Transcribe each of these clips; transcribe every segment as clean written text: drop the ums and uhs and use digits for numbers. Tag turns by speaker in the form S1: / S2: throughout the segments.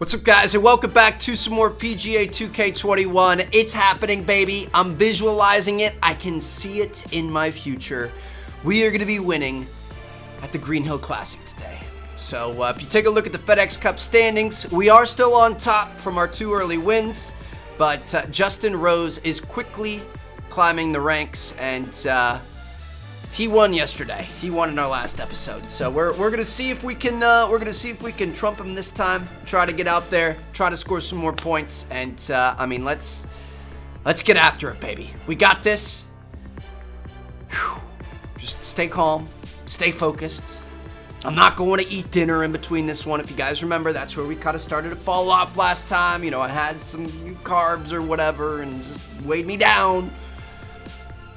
S1: What's up, guys, and welcome back to some more PGA 2K21. It's happening, baby. I'm visualizing it. I can see it in my future. We are going to be winning at the Green Hill Classic today. So if you take a look at the FedEx Cup standings, we are still on top from our two early wins, but Justin Rose is quickly climbing the ranks, and he won yesterday. He won in our last episode. So we're gonna see if we can trump him this time. Try to get out there, try to score some more points, and I mean, let's get after it, baby. We got this. Whew. Just stay calm, stay focused. I'm not going to eat dinner in between this one. If you guys remember, that's where we kind of started to fall off last time. You know, I had some carbs or whatever and just weighed me down.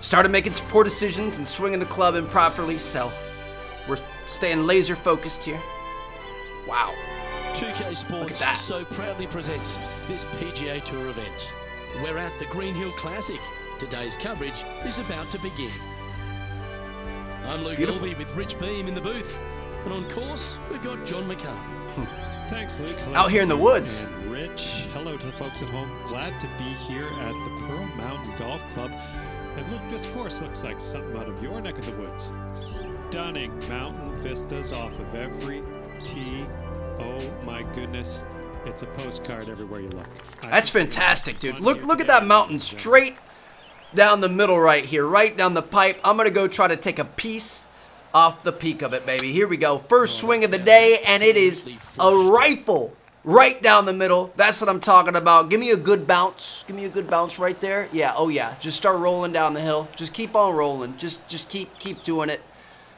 S1: Started making some poor decisions and swinging the club improperly, so we're staying laser focused here. Wow.
S2: 2K Sports so proudly presents this PGA Tour event. We're at the Green Hill Classic. Today's coverage is about to begin. I'm Luke Gilby with Rich Beam in the booth. And on course, we've got John McCarthy.
S3: Thanks, Luke. Hello,
S1: out here in the woods.
S3: And Rich, hello to the folks at home. Glad to be here at the Pearl Mountain Golf Club. And look, this course looks like something out of your neck of the woods. Stunning mountain vistas off of every tee. Oh my goodness. It's a postcard everywhere you look.
S1: That's fantastic, dude. Look at that mountain straight down the middle right here, right down the pipe. I'm going to go try to take a piece off the peak of it, baby. Here we go. First swing of the day, and it is a rifle right down the middle. That's what I'm talking about. Give me a good bounce. Give me a good bounce right there. Yeah, oh yeah. Just start rolling down the hill. Just keep on rolling. Just keep doing it.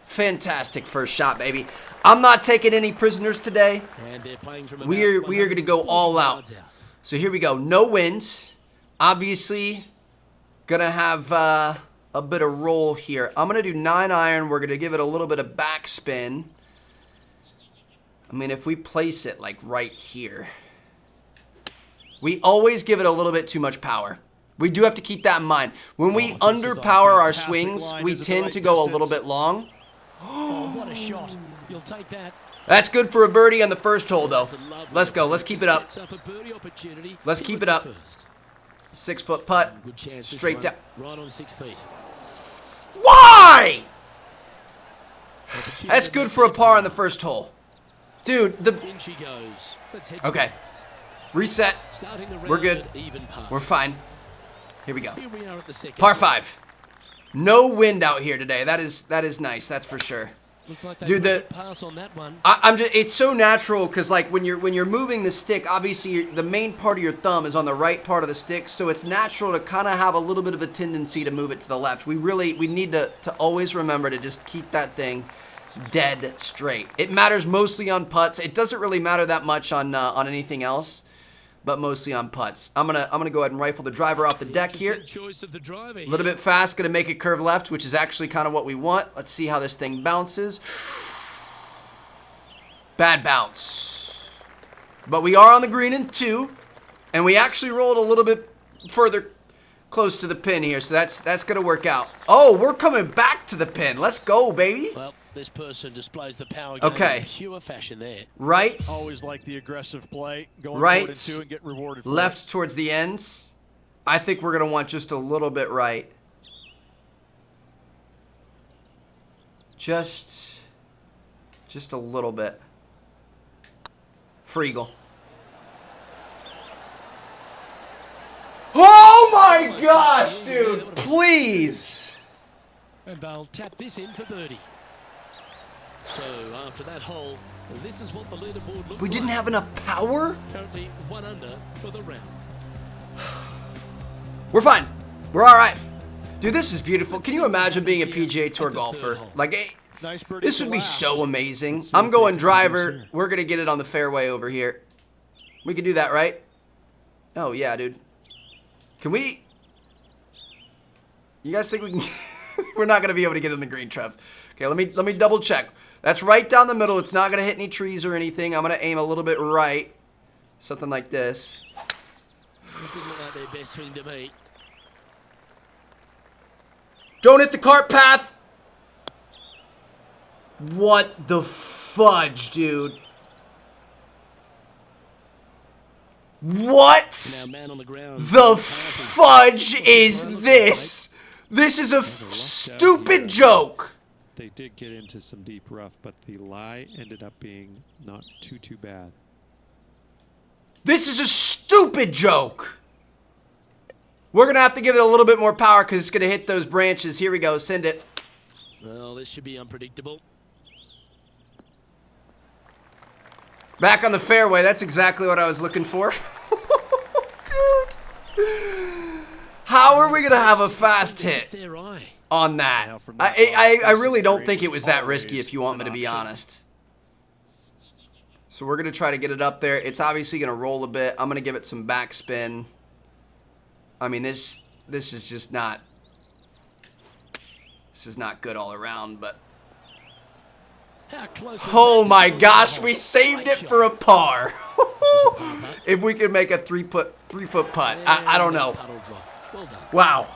S1: Fantastic first shot, baby. I'm not taking any prisoners today. We are going to go all out. So here we go. No wind. Obviously, going to have a bit of roll here. I'm going to do 9-iron. We're going to give it a little bit of backspin. I mean, if we place it like right here, we always give it a little bit too much power. We do have to keep that in mind. When we underpower our swings, we tend to go a little bit long.
S2: Oh, what a shot. You'll take that.
S1: That's good for a birdie on the first hole, though. Let's go. Let's keep it up. Let's keep it up. 6-foot putt. Straight down.
S2: Right on 6 feet.
S1: Why? That's good for a par on the first hole. Dude, okay. Reset. We're good. We're fine. Here we go. Par 5. No wind out here today. That is nice. That's for sure. Dude, it's so natural because like when you're moving the stick, obviously the main part of your thumb is on the right part of the stick, so it's natural to kind of have a little bit of a tendency to move it to the left. We need to always remember to just keep that thing dead straight. It matters mostly on putts. It doesn't really matter that much on anything else, but mostly on putts. I'm gonna go ahead and rifle the driver off the deck here. A little bit fast, gonna make it curve left, which is actually kind of what we want. Let's see how this thing bounces. Bad bounce. But we are on the green in 2, and we actually rolled a little bit further close to the pin here, so that's gonna work out. Oh, we're coming back to the pin. Let's go, baby.
S2: Well, this person displays the power
S1: in
S2: pure fashion there.
S1: Right.
S4: Always like the aggressive play. Going
S1: right.
S4: 2 and get rewarded for
S1: left
S4: it.
S1: Towards the ends. I think we're gonna want just a little bit right. Just a little bit. Freegle. Oh my gosh, dude! Please.
S2: And they'll tap this in for birdie. So after that hole, this is what the leaderboard looks like.
S1: We didn't have enough power?
S2: Currently 1 under for the round.
S1: We're fine. We're all right. Dude, this is beautiful. Can you imagine being a PGA Tour golfer? Like, this would be so amazing. I'm going driver. We're going to get it on the fairway over here. We can do that, right? Oh, yeah, dude. Can we? You guys think we can? We're not going to be able to get in the green, Trev. Okay, let me double check. That's right down the middle. It's not going to hit any trees or anything. I'm going to aim a little bit right. Something like this.
S2: Looking like their best swing to me.
S1: Don't hit the cart path. What the fudge, dude? What
S2: Now, man on the ground.
S1: the fudge is this? This is a stupid joke.
S3: They did get into some deep rough, but the lie ended up being not too bad.
S1: This is a stupid joke. We're going to have to give it a little bit more power because it's going to hit those branches. Here we go. Send it.
S2: Well, this should be unpredictable.
S1: Back on the fairway. That's exactly what I was looking for. Dude. How are we going to have a fast hit
S2: Their eye.
S1: on that? I really don't think it was that risky, if you want me to be honest. So we're going to try to get it up there. It's obviously going to roll a bit. I'm going to give it some backspin. I mean, this is just not... This is not good all around, but...
S2: How close was
S1: Oh
S2: that
S1: my
S2: to the
S1: gosh,
S2: hole?
S1: we saved
S2: Great
S1: it
S2: shot.
S1: for a par. If we could make a three foot putt. I don't know.
S2: Puddle drop. Well done.
S1: Wow.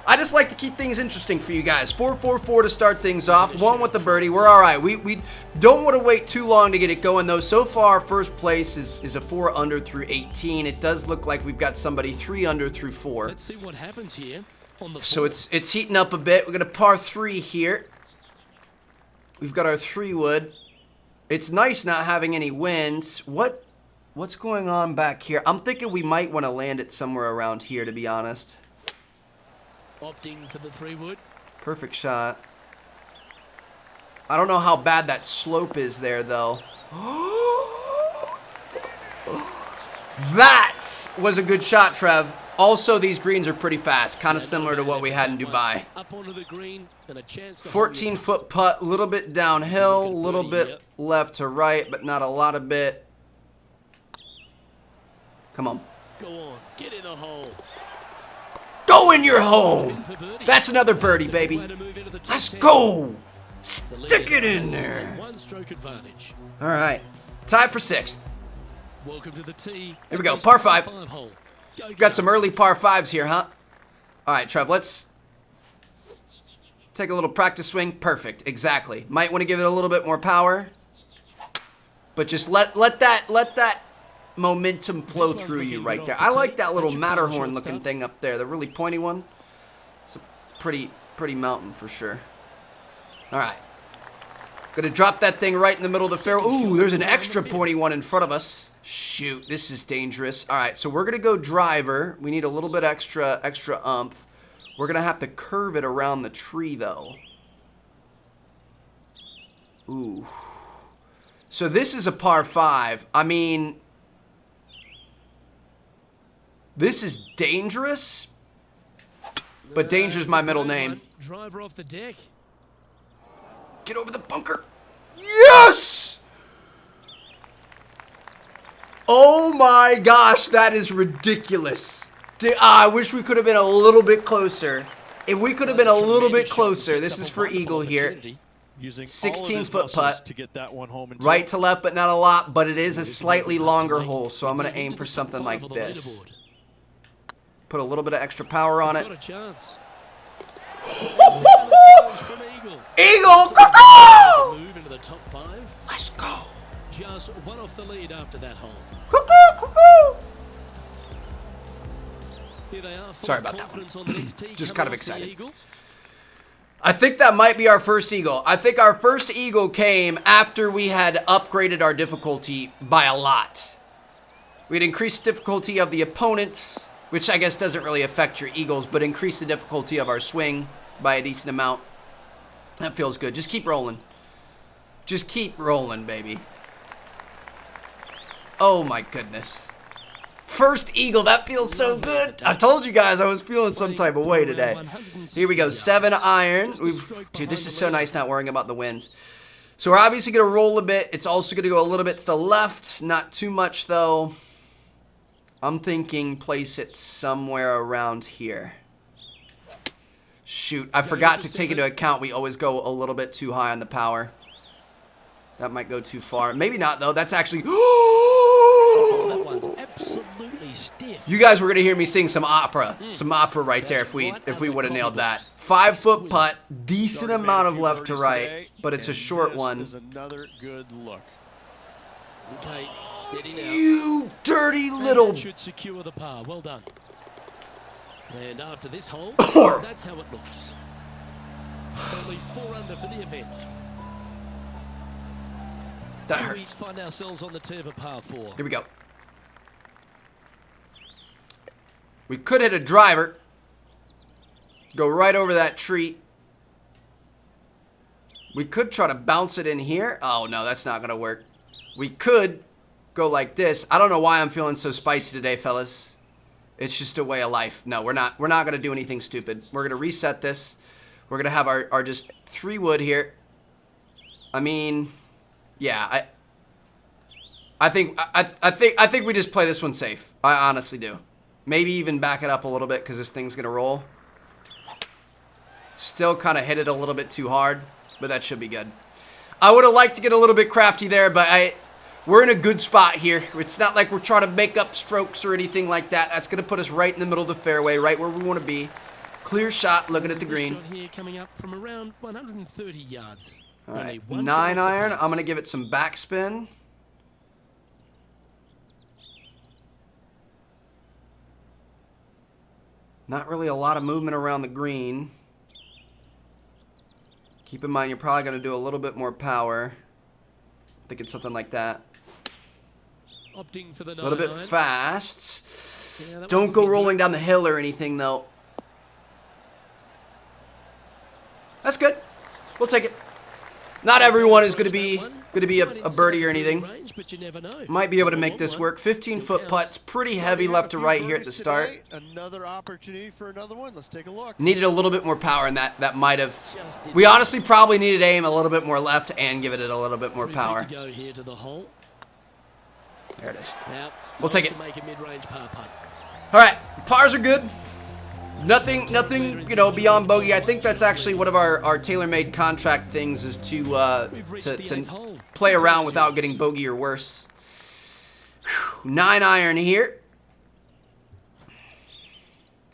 S1: I just like to keep things interesting for you guys. 4-4-4 to start things off. One with the birdie. We're all right. We don't want to wait too long to get it going, though. So far, first place is a 4 under through 18. It does look like we've got somebody 3 under through 4.
S2: Let's see what happens here on the
S1: So
S2: fourth.
S1: it's heating up a bit. We're going to par 3 here. We've got our 3-wood. It's nice not having any winds. What's going on back here? I'm thinking we might want to land it somewhere around here, to be honest.
S2: Opting for the 3-wood.
S1: Perfect shot. I don't know how bad that slope is there, though. That was a good shot, Trev. Also, these greens are pretty fast, kind of similar to what we had in Dubai.
S2: Up onto the green and a chance to
S1: 14-foot putt, a little bit downhill, a little bit left to right, but not a lot of bit. Come on.
S2: Go on, get in the hole.
S1: Go in your
S2: In
S1: home.
S2: for birdie.
S1: That's another birdie,
S2: That's a good
S1: baby.
S2: way to move into the top
S1: Let's
S2: 10.
S1: go.
S2: The lead
S1: Stick it
S2: is
S1: in
S2: a
S1: there.
S2: one-stroke advantage.
S1: All right. Tie for 6th.
S2: Welcome to the tee.
S1: Here we go,
S2: This
S1: par 5.
S2: hole. Go,
S1: Got some early par 5s here, huh? All right, Trev, let's take a little practice swing. Perfect, exactly. Might want to give it a little bit more power, but just let that momentum flow
S2: This one's
S1: through
S2: for
S1: you
S2: getting
S1: right
S2: it
S1: there.
S2: off the
S1: I like
S2: tee.
S1: that little
S2: That's your final
S1: Matterhorn
S2: shot
S1: looking
S2: stuff.
S1: thing up there, the really pointy one. It's a pretty mountain for sure. All right. Gonna drop that thing right in the middle of the fairway. Ooh, there's an extra pointy one in front of us. Shoot, this is dangerous. All right, so we're gonna go driver. We need a little bit extra umph. We're gonna have to curve it around the tree though. Ooh. So this is a par 5. I mean, this is dangerous, but danger's my middle name.
S2: Driver off the deck.
S1: Get over the bunker. Yes! Oh my gosh, that is ridiculous. I wish we could have been a little bit closer. If we could have been a little bit closer. This is for Eagle here.
S4: Using
S1: 16-foot putt.
S4: to get that one home in
S1: Right to left, but not a lot, but it is a slightly longer hole, so I'm going to aim for something like this. Put a little bit of extra power on it.
S2: Got a chance. Eagle.
S1: Eagle! Cuckoo!
S2: Move into the top 5.
S1: Let's go.
S2: Just one off the lead after that hole.
S1: Cuckoo! Cuckoo!
S2: Here they are.
S1: Sorry about that one.
S2: Confidence on the next tee,
S1: Just
S2: coming
S1: kind of
S2: off the
S1: excited.
S2: eagle.
S1: I think that might be our first eagle. I think our first eagle came after we had upgraded our difficulty by a lot. We'd increased the difficulty of the opponents, which I guess doesn't really affect your eagles, but increased the difficulty of our swing by a decent amount. That feels good. Just keep rolling. Just keep rolling, baby. Oh my goodness. First eagle, that feels so good. I told you guys I was feeling some type of way today. Here we go, 7 iron. Dude, this is so nice not worrying about the winds. So we're obviously going to roll a bit. It's also going to go a little bit to the left. Not too much, though. I'm thinking place it somewhere around here. Shoot, I forgot to take into account we always go a little bit too high on the power. That might go too far. Maybe not, though. That's actually...
S2: That one's absolutely stiff.
S1: You guys were gonna hear me sing some opera right there if we would have nailed that. 5-foot putt, decent amount of left to right, but it's a short one.
S4: Is another good look.
S2: Okay, steady now.
S1: You dirty
S2: And
S1: little...
S2: that should secure the par. Well done. And after this hole, that's how it looks. Only 4 under for the event.
S1: That
S2: Here we
S1: hurts.
S2: find ourselves on the tee of a par 4.
S1: Here we go. We could hit a driver. Go right over that tree. We could try to bounce it in here. Oh, no, that's not going to work. We could go like this. I don't know why I'm feeling so spicy today, fellas. It's just a way of life. No, we're not going to do anything stupid. We're going to reset this. We're going to have our just 3 wood here. I mean, yeah, I think we just play this one safe. I honestly do. Maybe even back it up a little bit because this thing's going to roll. Still kind of hit it a little bit too hard, but that should be good. I would have liked to get a little bit crafty there, but we're in a good spot here. It's not like we're trying to make up strokes or anything like that. That's going to put us right in the middle of the fairway, right where we want to be. Clear shot looking at the green.
S2: This shot here coming up from around 130 yards.
S1: All
S2: Only
S1: right,
S2: 1
S1: 9
S2: shot off the
S1: iron.
S2: pace.
S1: I'm going to give it some backspin. Not really a lot of movement around the green. Keep in mind, you're probably going to do a little bit more power. Thinking something like that.
S2: Opting for the
S1: A little bit
S2: 9 iron.
S1: fast.
S2: Yeah, that
S1: Don't
S2: wasn't
S1: go
S2: big
S1: rolling
S2: move.
S1: down the hill or anything, though. That's good. We'll take it. Not everyone is going to be a birdie or anything.
S2: Range, but you never know.
S1: Might be able to
S2: For a
S1: make
S2: long
S1: this
S2: one,
S1: work. 15-foot
S2: still
S1: putts,
S2: counts.
S1: pretty heavy left to right here at the start.
S4: Another opportunity for another one. Let's take a look.
S1: Needed a little bit more power, and that might have...
S2: Just didn't-
S1: We honestly probably needed to aim a little bit more left and give it a little bit more
S2: 3 feet
S1: power.
S2: to go here to the hole.
S1: There it is.
S2: Now,
S1: We'll take
S2: nice
S1: it.
S2: to make a mid-range par putt.
S1: All right, pars are good. Nothing, you know, beyond bogey. I think that's actually one of our tailor-made contract things is to play around without getting bogey or worse. Whew, 9 iron here.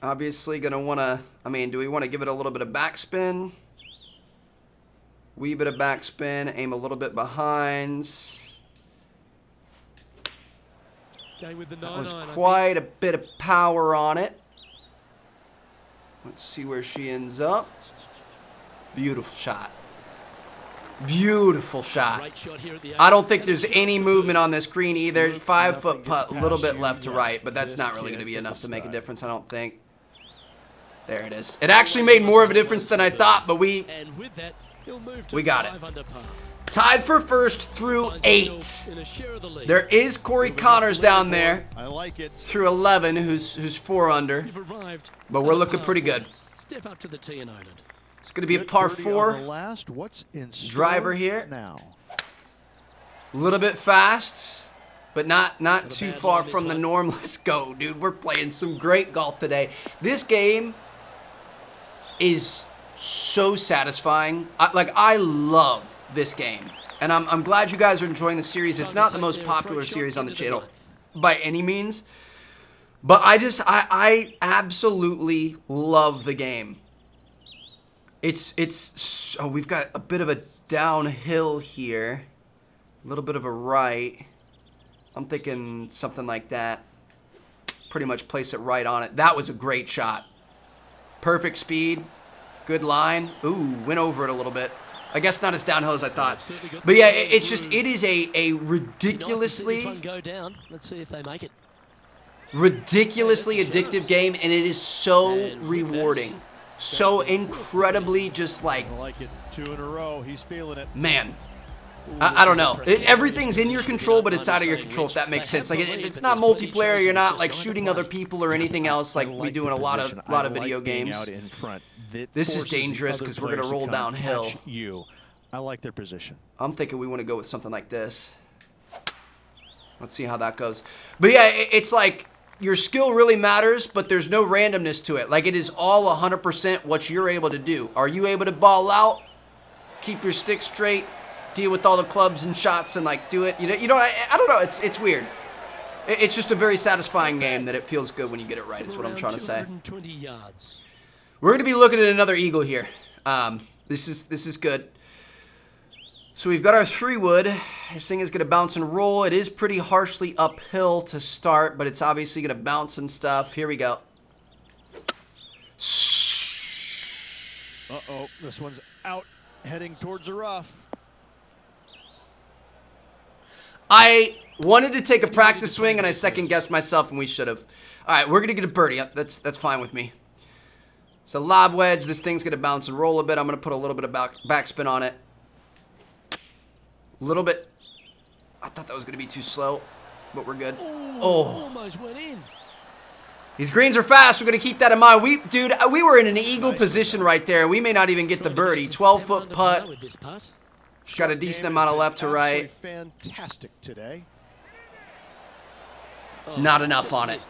S1: Obviously gonna wanna, I mean, do we want to give it a little bit of backspin? Wee bit of backspin, aim a little bit behind.
S2: Okay, with the 9
S1: That was
S2: iron, I think.
S1: quite a bit of power on it. Let's see where she ends up. Beautiful shot. Beautiful shot.
S2: Great shot here at the
S1: I don't
S2: eight.
S1: think
S2: And
S1: there's
S2: it's
S1: any
S2: just
S1: movement on this green either.
S4: Nothing
S1: 5-foot
S4: gets
S1: putt, a little
S4: past
S1: bit
S4: you.
S1: left to
S4: Yes,
S1: right, but that's
S4: this
S1: not really
S4: kid
S1: going to be
S4: is
S1: enough
S4: a
S1: to make a
S4: stud.
S1: difference, I don't think. There it is. It actually made more of a difference than I thought, but we
S2: And with that, he'll move to
S1: We got it.
S2: 5 under par.
S1: tied for first through
S2: Finds
S1: 8.
S2: himself in a share of the lead.
S1: There is Corey Connors down there
S4: I like it.
S1: through 11, who's 4 under.
S2: You've arrived
S1: But we're
S2: at
S1: looking
S2: par
S1: pretty
S2: 4.
S1: good.
S2: Step up to the tee and own it.
S1: It's going to be a
S4: Good
S1: par
S4: birdie on
S1: 4.
S4: the last. What's in store
S1: Driver here.
S4: now?
S1: A little bit fast, but not
S2: a
S1: too
S2: bad
S1: far
S2: line, this
S1: from the
S2: one.
S1: norm. Let's go, dude. We're playing some great golf today. This game is so satisfying. I love this game. And I'm glad you guys are enjoying the series. It's not the most popular series on the channel by any means. But I absolutely love the game. Oh, we've got a bit of a downhill here. A little bit of a right. I'm thinking something like that. Pretty much place it right on it. That was a great shot. Perfect speed. Good line. Ooh, went over it a little bit. I guess not as downhill as I thought. But yeah, it is a ridiculously...
S2: Nice to see this one go down. Let's see if they make it.
S1: ridiculously addictive game, and it is so
S2: And with
S1: rewarding.
S2: that,
S1: So
S2: that's the
S1: incredibly just like,
S4: I like it. 2 in a row. He's feeling it.
S1: man.
S2: Ooh,
S1: I don't
S2: this is
S1: know.
S2: impressive.
S1: Everything's in your
S2: Position,
S1: control,
S2: if you
S1: but
S2: don't
S1: it's out of your
S2: mind
S1: control, if that
S2: saying,
S1: makes
S2: Rich.
S1: sense. Like,
S2: They have the
S1: it's
S2: lead,
S1: not
S2: but there's plenty
S1: multiplayer.
S2: chosen.
S1: You're not
S2: It's
S1: like
S2: just
S1: shooting
S2: nice to
S1: other
S2: play.
S1: people or anything else like
S4: I
S1: we
S4: like
S1: do in
S4: the
S1: a lot of
S4: position. I like
S1: video
S4: being
S1: games.
S4: out in front. That
S1: This is
S4: forces the
S1: dangerous
S4: other
S1: 'cause we're gonna
S4: players to
S1: roll
S4: come
S1: downhill.
S4: catch you. I like their position.
S1: I'm thinking we want to go with something like this. Let's see how that goes. But yeah, it's like your skill really matters, but there's no randomness to it. Like, it is all 100% what you're able to do. Are you able to ball out, keep your stick straight, deal with all the clubs and shots, and like do it? You know, I don't know. It's weird. It's just a very satisfying game that it feels good when you get it right. Is what I'm
S2: Around
S1: trying to say.
S2: 220 yards.
S1: We're going to be looking at another eagle here. This is good. So we've got our 3-wood. This thing is going to bounce and roll. It is pretty harshly uphill to start, but it's obviously going to bounce and stuff. Here we go.
S4: Uh-oh, this one's out, heading towards the rough.
S1: I wanted to take a practice swing, and I second-guessed myself, and we should have. All right, we're going to get a birdie. That's fine with me. So lob wedge. This thing's going to bounce and roll a bit. I'm going to put a little bit of backspin on it. A little bit. I thought that was going to be too slow, but we're good. Oh.
S2: Almost went in.
S1: These greens are fast. We're going to keep that in mind. Dude, we were in an eagle position right there. We may not even get the birdie. 12-foot putt. She's got a decent amount of left to right.
S4: Fantastic today.
S1: Not enough on it.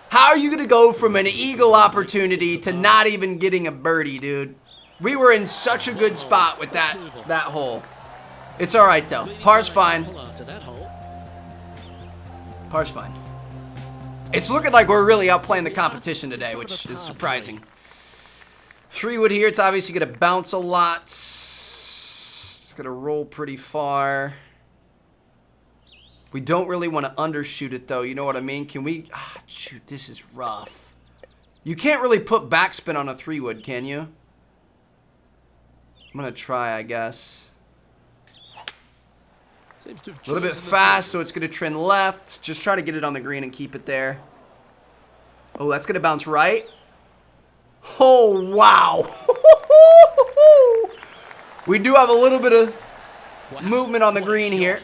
S1: How are you going to go from an eagle opportunity to not even getting a birdie, dude? We were in such a good spot with that hole. It's all right, though. Par's fine. Par's fine. It's looking like we're really outplaying the competition today, which is surprising. 3-wood here. It's obviously going to bounce a lot. It's going to roll pretty far. We don't really want to undershoot it, though. You know what I mean? Can we... Ah, shoot, this is rough. You can't really put backspin on a 3-wood, can you? I'm going to try, I guess. A little bit fast, so it's going to trend left. Just try to get it on the green and keep it there. Oh, that's going to bounce right. Oh, wow. We do have a little bit of movement on the green here.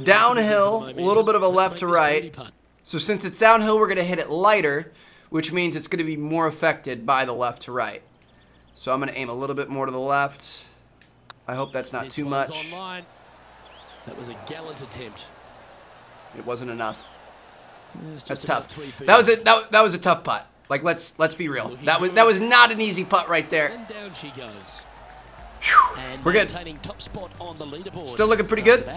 S1: Downhill, a little bit of a left to right. So since it's downhill, we're going to hit it lighter, which means it's going to be more affected by the left to right. So I'm going to aim a little bit more to the left. I hope that's not too much.
S2: That was a gallant attempt.
S1: It wasn't enough. That's tough. That was a tough putt. Like let's be real. That was not an easy putt right there.
S2: And down she goes.
S1: Whew, we're good.
S2: Top spot on the leaderboard.
S1: Still looking pretty good.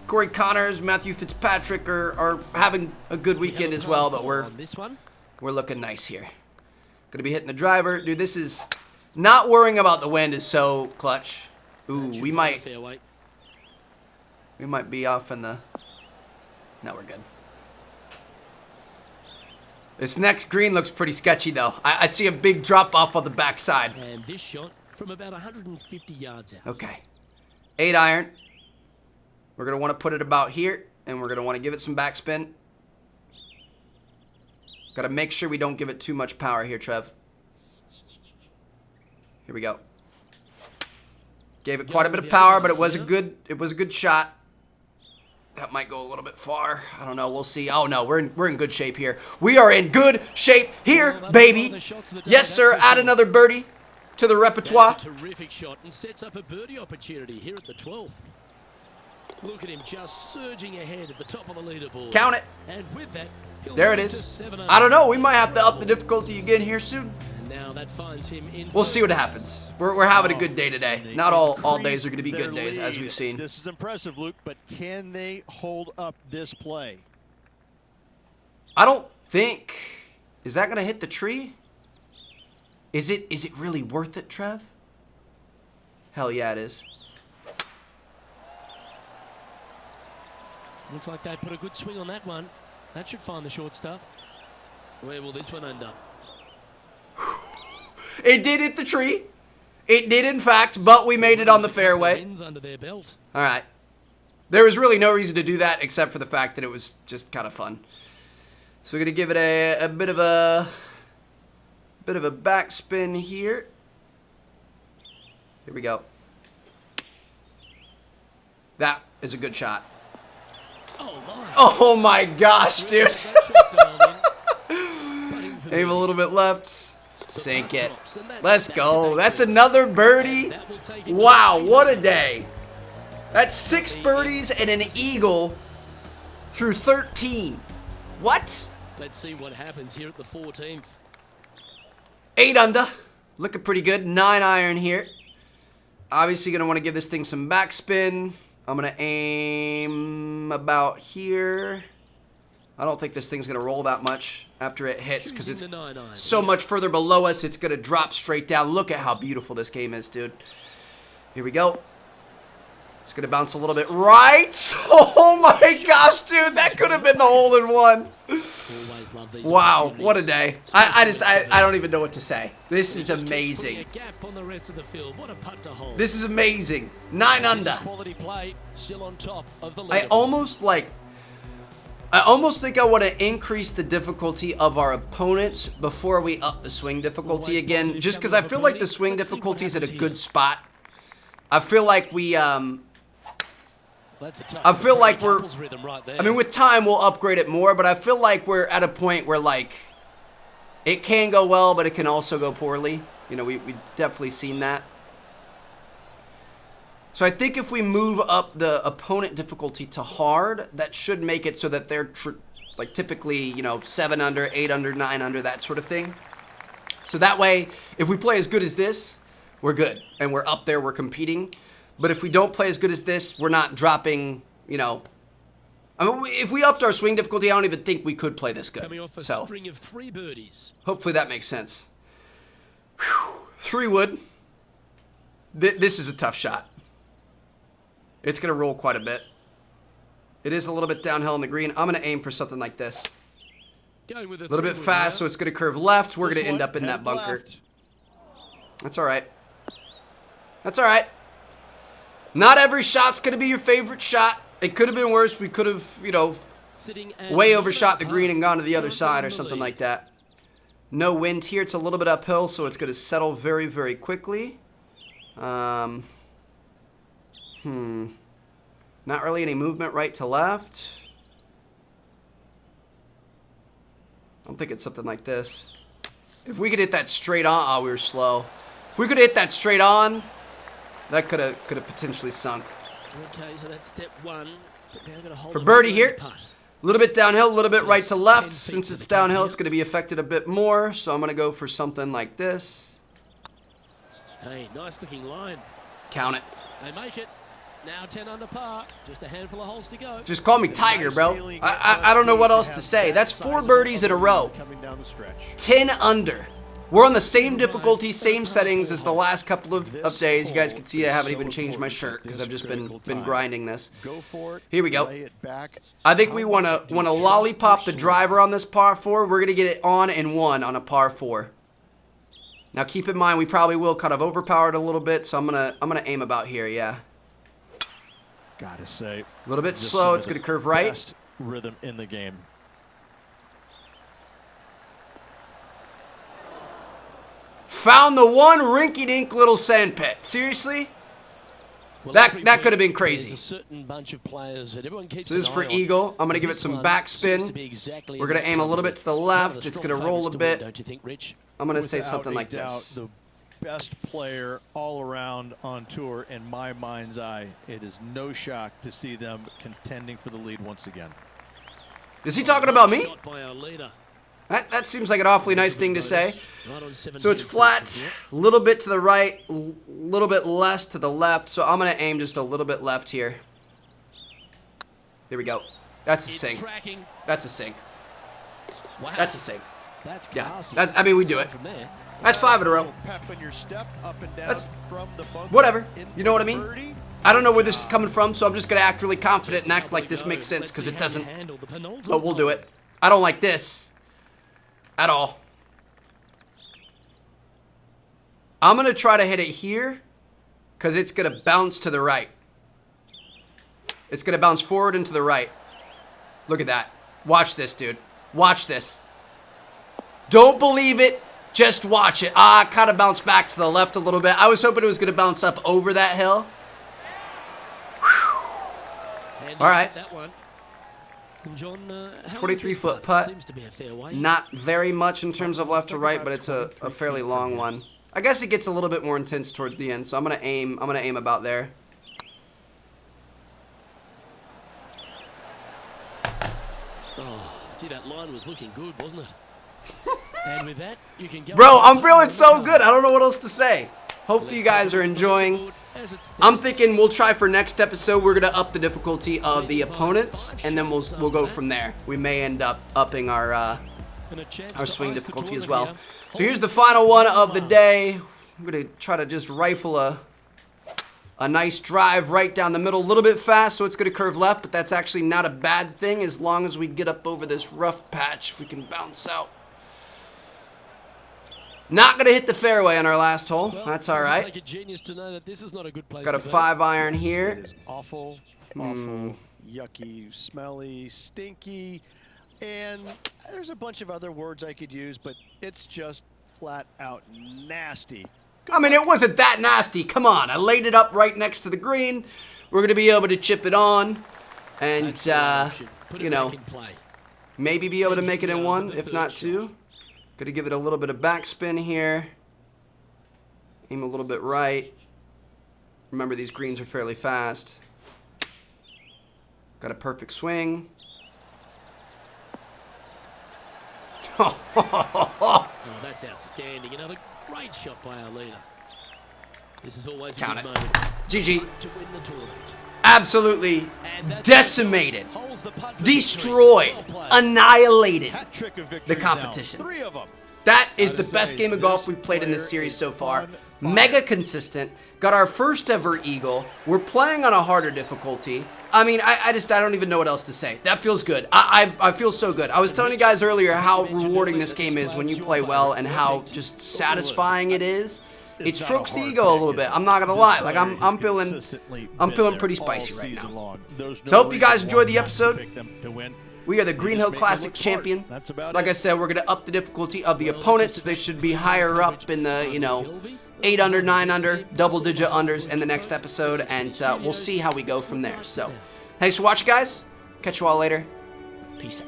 S1: Corey Connors, Matthew Fitzpatrick are having a good weekend as well, but we're looking nice here. Gonna be hitting the driver, dude. This is not worrying about the wind is so clutch. Ooh, we might be off in the... No, we're good. This next green looks pretty sketchy, though. I see a big drop-off on the backside.
S2: And this shot from about 150 yards out.
S1: Okay. 8-iron. We're going to want to put it about here, and we're going to want to give it some backspin. Got to make sure we don't give it too much power here, Trev. Here we go. Gave it quite a bit of power, but it was a good shot. That might go a little bit far. I don't know. We'll see. Oh, no. We're in good shape here. We are in good shape here, baby. Yes, sir. Add another birdie to the repertoire.
S2: That's a terrific shot and sets up a birdie opportunity here at the 12th. Look at him just surging ahead at the top of the leaderboard.
S1: Count it.
S2: And with that,
S1: there it is. I don't know. We might have to up the difficulty again here soon.
S2: And now that finds him in.
S1: We'll see what happens. We're having a good day today. Not all days are going to be good days, as we've seen.
S4: This is impressive, Luke, but can they hold up this play?
S1: I don't think. Is that going to hit the tree? Is it really worth it, Trev? Hell yeah, it is.
S2: Looks like they put a good swing on that one. That should find the short stuff. Where will this one end up?
S1: It did hit the tree. It did, in fact, but we made it on the fairway.
S2: Under their belt.
S1: All right. There was really no reason to do that except for the fact that it was just kind of fun. So we're going to give it a bit of a backspin here. Here we go. That is a good shot. Oh my gosh, dude. Aim a little bit left. Sink it. Let's go. That's another birdie. Wow, what a day. That's 6 birdies and an eagle through 13. What?
S2: Let's see what happens here at the 14th.
S1: 8 under. Looking pretty good. 9-iron here. Obviously going to want to give this thing some backspin. I'm going to aim about here. I don't think this thing's going to roll that much after it hits because it's so much further below us. It's going to drop straight down. Look at how beautiful this game is, dude. Here we go. It's going to bounce a little bit right. Oh my gosh, dude. That could have been the hole-in-one. Wow, what a day. I don't even know what to say. This is amazing. This is amazing. 9 under. I almost think I want to increase the difficulty of our opponents before we up the swing difficulty again, just because I feel like the swing difficulty is at a good spot. I feel like we're, I mean, with time we'll upgrade it more, but I feel like we're at a point where, like, it can go well, but it can also go poorly. You know, we've definitely seen that. So I think if we move up the opponent difficulty to hard, that should make it so that they're like typically, you know, 7 under, 8 under, 9 under, that sort of thing. So that way, if we play as good as this, we're good. And we're up there, we're competing. But if we don't play as good as this, we're not dropping, you know. I mean, if we upped our swing difficulty, I don't even think we could play this good. So hopefully that makes sense. Whew. 3 wood. This is a tough shot. It's going to roll quite a bit. It is a little bit downhill in the green. I'm going to aim for something like this. A little bit fast, so it's going to curve left. We're going to end up in that bunker. That's all right. That's all right. Not every shot's going to be your favorite shot. It could have been worse. We could have, you know, way overshot the green and gone to the other side or something like that. No wind here. It's a little bit uphill, so it's going to settle very, very quickly. Not really any movement right to left. I'm thinking something like this. If we could hit that straight on, oh, we were slow. If we could hit that straight on, that could have potentially sunk.
S2: Okay, so that's step 1.
S1: For birdie here. A little bit downhill, a little bit right to left. Since it's downhill, it's going to be affected a bit more. So I'm going to go for something like this.
S2: Hey, nice looking line.
S1: Count it.
S2: They make it. Now 10 under par. Just a handful of holes to go.
S1: Just call me Tiger, bro. I don't know what else to say. That's 4 birdies in a row. 10 under. We're on the same difficulty, same settings as the last couple of days. You guys can see I haven't even changed my shirt because I've just been grinding this. Here we go. I think we want to lollipop the driver on this par 4. We're going to get it on and 1 on a par 4. Now keep in mind we probably will kind of overpower it a little bit, so I'm gonna aim about here, yeah.
S4: Gotta say,
S1: a little bit slow. It's gonna curve right.
S4: Best rhythm in the game.
S1: Found the one rinky-dink little sand pit. Seriously? Well, that could have been crazy.
S2: A certain bunch of players that everyone keeps
S1: so this is for eagle. I'm gonna give it some backspin. We're gonna aim a little bit to the left. It's gonna roll a bit.
S2: Don't you think, Rich?
S1: I'm gonna say something like this.
S4: The best player all around on tour in my mind's eye. It is no shock to see them contending for the lead once again.
S1: Is he talking about me? That seems like an awfully nice thing to say. So it's flat, a little bit to the right, a little bit less to the left. So I'm gonna aim just a little bit left here. Here we go. That's a sink. That's a sink. That's a sink. Yeah, I mean, we do it. That's 5 in a row. That's whatever. You know what I mean? I don't know where this is coming from, so I'm just going to act really confident and act like this makes sense because it doesn't. But we'll do it. I don't like this at all. I'm going to try to hit it here because it's going to bounce to the right. It's going to bounce forward and to the right. Look at that. Watch this, dude. Watch this. Don't believe it. Just watch it. It kind of bounced back to the left a little bit. I was hoping it was going to bounce up over that hill. All right. 23-foot putt. Not very much in terms of left to right, but it's a fairly long one. I guess it gets a little bit more intense towards the end, so I'm going to aim about there.
S2: Oh, gee, that line was looking good, wasn't it? And with that, you can go.
S1: Bro, I'm feeling so good. I don't know what else to say. Hope you guys are enjoying. I'm thinking we'll try for next episode. We're gonna up the difficulty of the opponents, and then we'll go from there. We may end up upping our swing difficulty as well. So here's the final one of the day. I'm gonna try to just rifle a A nice drive right down the middle, a little bit fast, so it's going to curve left, but that's actually not a bad thing as long as we get up over this rough patch. If we can bounce out. Not going to hit the fairway on our last hole.
S2: Well,
S1: That's all right.
S2: Like a genius to know that this is not a good place
S1: Got a
S2: to be.
S1: 5-iron
S4: It
S1: here.
S4: is awful, yucky, smelly, stinky, and there's a bunch of other words I could use, but it's just flat out nasty.
S1: I mean, it wasn't that nasty. Come on. I laid it up right next to the green. We're going to be able to chip it on and,
S2: That's the option. Put it
S1: you know,
S2: back in play.
S1: maybe be able to make it in
S2: Yeah,
S1: one,
S2: the
S1: if
S2: third
S1: not
S2: shot.
S1: two. Going to give it a little bit of backspin here. Aim a little bit right. Remember, these greens are fairly fast. Got a perfect swing.
S2: Oh, that's outstanding. Another great shot by our leader. This is always
S1: Count
S2: a good
S1: it.
S2: moment
S1: GG.
S2: to win the tournament.
S1: Absolutely
S2: And that's
S1: decimated,
S2: holds the putt for
S1: destroyed,
S2: victory. Well played.
S1: annihilated
S4: Hat trick of
S1: the
S4: victory
S1: competition.
S4: now. 3 of them.
S1: That is the
S4: Gotta
S1: best
S4: say,
S1: game of golf
S4: this
S1: we've played in this
S4: player
S1: series
S4: is
S1: so far.
S4: on fire.
S1: Mega consistent. Got our first ever eagle. We're playing on a harder difficulty. I mean, I don't even know what else to say. That feels good. I feel so good. I was telling you guys earlier how rewarding this game is when you play well and how just satisfying it is. It
S4: It's not
S1: strokes
S4: a
S1: the
S4: hard
S1: ego a
S4: pick.
S1: little bit.
S4: It's-
S1: I'm not gonna
S4: this
S1: lie. Like
S4: player
S1: I'm
S4: has
S1: feeling
S4: consistently
S1: I'm
S4: been
S1: feeling
S4: there
S1: pretty
S4: all
S1: spicy right
S4: season
S1: now.
S4: long. There's
S1: So
S4: no
S1: hope you guys
S4: reason
S1: enjoyed the
S4: why not to
S1: episode.
S4: pick them to win.
S1: We are the
S4: They
S1: Green
S4: just
S1: Hill
S4: make it
S1: Classic
S4: look smart.
S1: champion.
S4: That's about
S1: Like
S4: it.
S1: I said, we're gonna up the difficulty of the opponents. They should be higher up in the, 8 under, 9 under, double-digit unders in the next episode, and we'll see how we go from there. So, thanks for watching, guys. Catch you all later. Peace out.